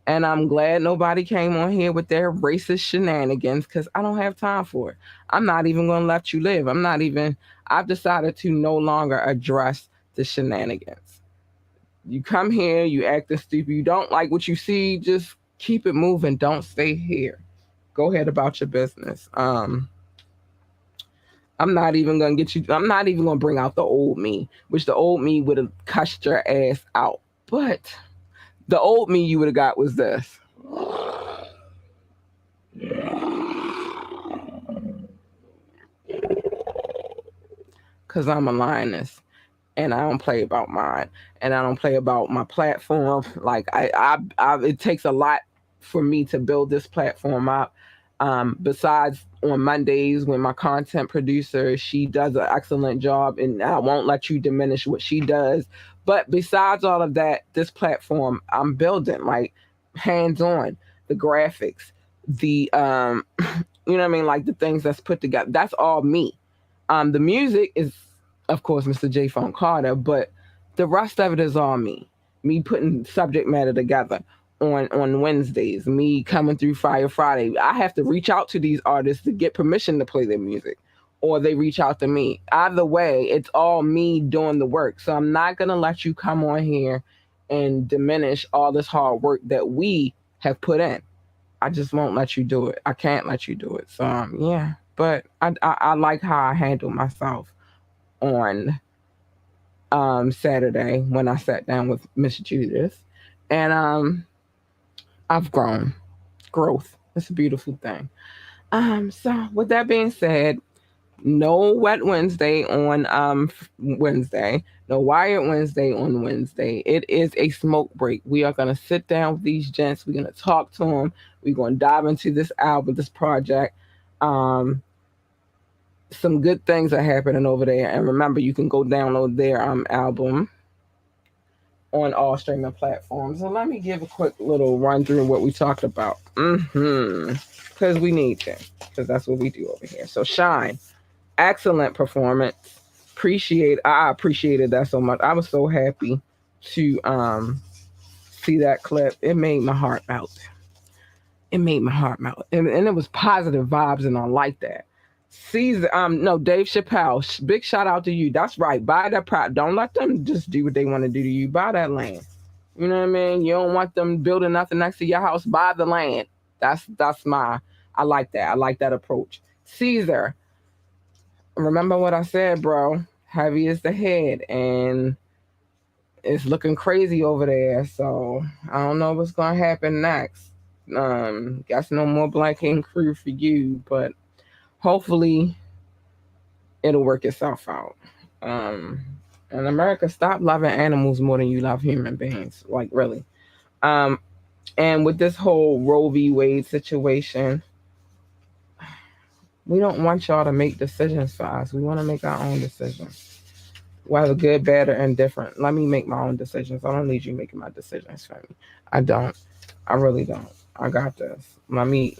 And I'm glad nobody came on here with their racist shenanigans because I don't have time for it. I'm not even going to let you live. I've decided to no longer address the shenanigans. You come here, you acting stupid, you don't like what you see, just keep it moving. Don't stay here. Go ahead about your business. I'm not even going to bring out the old me, which the old me would have cussed your ass out. But the old me you would have got was this. because I'm a lioness and I don't play about mine and I don't play about my platform. Like it takes a lot for me to build this platform up. Besides on Mondays when my content producer, she does an excellent job and I won't let you diminish what she does. But besides all of that, this platform I'm building like hands on, the graphics, the you know what I mean, like the things that's put together. That's all me. The music is of course Mr. J. Phone Carter, but the rest of it is all me. Me putting subject matter together on Wednesdays, me coming through Fire Friday. I have to reach out to these artists to get permission to play their music, or they reach out to me. Either way, it's all me doing the work. So I'm not going to let you come on here and diminish all this hard work that we have put in. I just won't let you do it. I can't let you do it. So yeah, but I like how I handle myself on Saturday when I sat down with Miss Judith, and I've grown. Growth. It's a beautiful thing. So with that being said, no Wet Wednesday on Wednesday. No Wired Wednesday on Wednesday. It is a smoke break. We are going to sit down with these gents. We're going to talk to them. We're going to dive into this album, this project. Some good things are happening over there. And remember, you can go download their album on all streaming platforms. So let me give a quick little run through what we talked about. Because we need to. Because that's what we do over here. So Shine. Excellent performance. I appreciated that so much. I was so happy to see that clip. It made my heart melt. It made my heart melt. And it was positive vibes, and I like that. Dave Chappelle, big shout out to you. That's right. Buy that prop. Don't let them just do what they want to do to you. Buy that land. You know what I mean? You don't want them building nothing next to your house. Buy the land. I like that. I like that approach. Caesar, remember what I said, bro. Heavy is the head, and it's looking crazy over there. So I don't know what's gonna happen next. Guess no more Black Ink Crew for you, but hopefully it'll work itself out. And America, stop loving animals more than you love human beings. Like, really. And with this whole Roe v. Wade situation, we don't want y'all to make decisions for us. We want to make our own decisions. Whether good, bad, or indifferent. Let me make my own decisions. I don't need you making my decisions for me. I don't. I really don't. I got this. Let me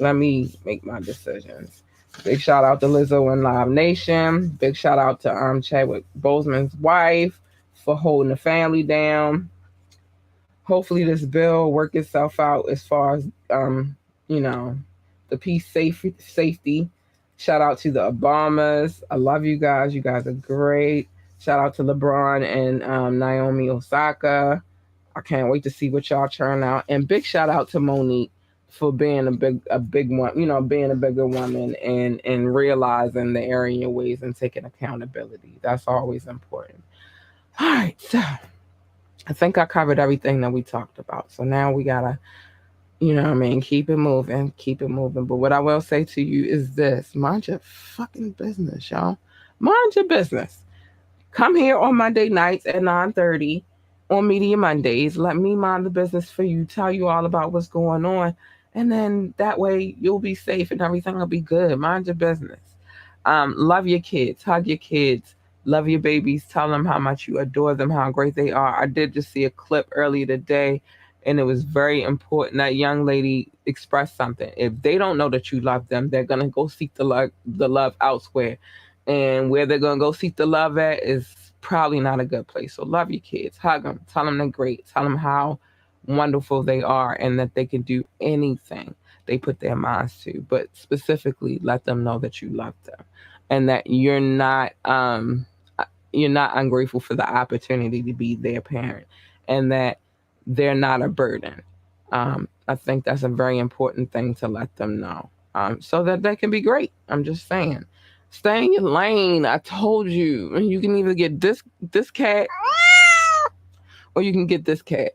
make my decisions. Big shout out to Lizzo and Live Nation. Big shout out to Chadwick Boseman's wife for holding the family down. Hopefully this bill work itself out as far as the peace safety. Shout out to the Obamas. I love you guys. You guys are great. Shout out to LeBron and Naomi Osaka. I can't wait to see what y'all turn out. And big shout out to Monique for being a big one, being a bigger woman and realizing the error in your ways and taking accountability. That's always important. All right, so I think I covered everything that we talked about. So now we gotta, keep it moving. But what I will say to you is this: mind your fucking business, y'all. Mind your business. Come here on Monday nights at 9:30 on Media Mondays. Let me mind the business for you. Tell you all about what's going on. And then that way you'll be safe and everything will be good. Mind your business. Love your kids. Hug your kids. Love your babies. Tell them how much you adore them, how great they are. I did just see a clip earlier today, and it was very important. That young lady expressed something. If they don't know that you love them, they're going to go seek the love elsewhere. And where they're going to go seek the love at is probably not a good place. So love your kids. Hug them. Tell them they're great. Tell them how wonderful they are and that they can do anything they put their minds to. But specifically, let them know that you love them and that you're not ungrateful for the opportunity to be their parent and that they're not a burden. I think that's a very important thing to let them know so that they can be great. I'm just saying. Stay in your lane. I told you. You can either get this cat or you can get this cat.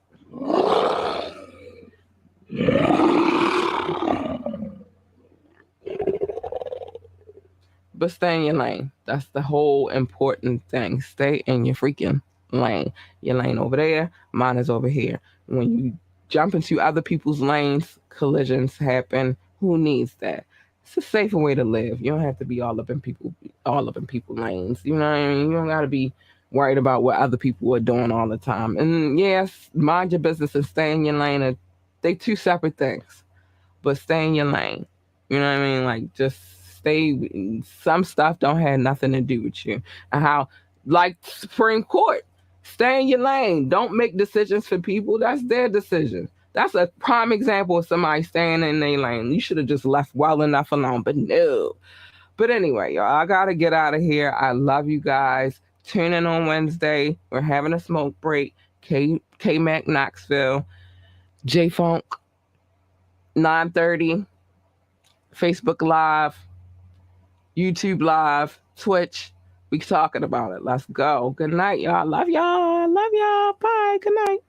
but stay in your lane. That's the whole important thing. Stay in your freaking lane. Your lane over there, mine is over here. When you jump into other people's lanes, collisions happen. Who needs that? It's a safer way to live. You don't have to be all up in people lanes. You know what I mean? You don't gotta be worried about what other people are doing all the time. And yes, mind your business and stay in your lane. They two separate things. But stay in your lane. You know what I mean? Like, just stay. Some stuff don't have nothing to do with you. And how, like Supreme Court, stay in your lane. Don't make decisions for people. That's their decision. That's a prime example of somebody staying in their lane. You should have just left well enough alone, but no. But anyway, y'all, I got to get out of here. I love you guys. Tune in on Wednesday. We're having a smoke break. K-Mac Knoxville. J-Funk. 9:30. Facebook Live. YouTube Live. Twitch. We talking about it. Let's go. Good night, y'all. Love y'all. Love y'all. Bye. Good night.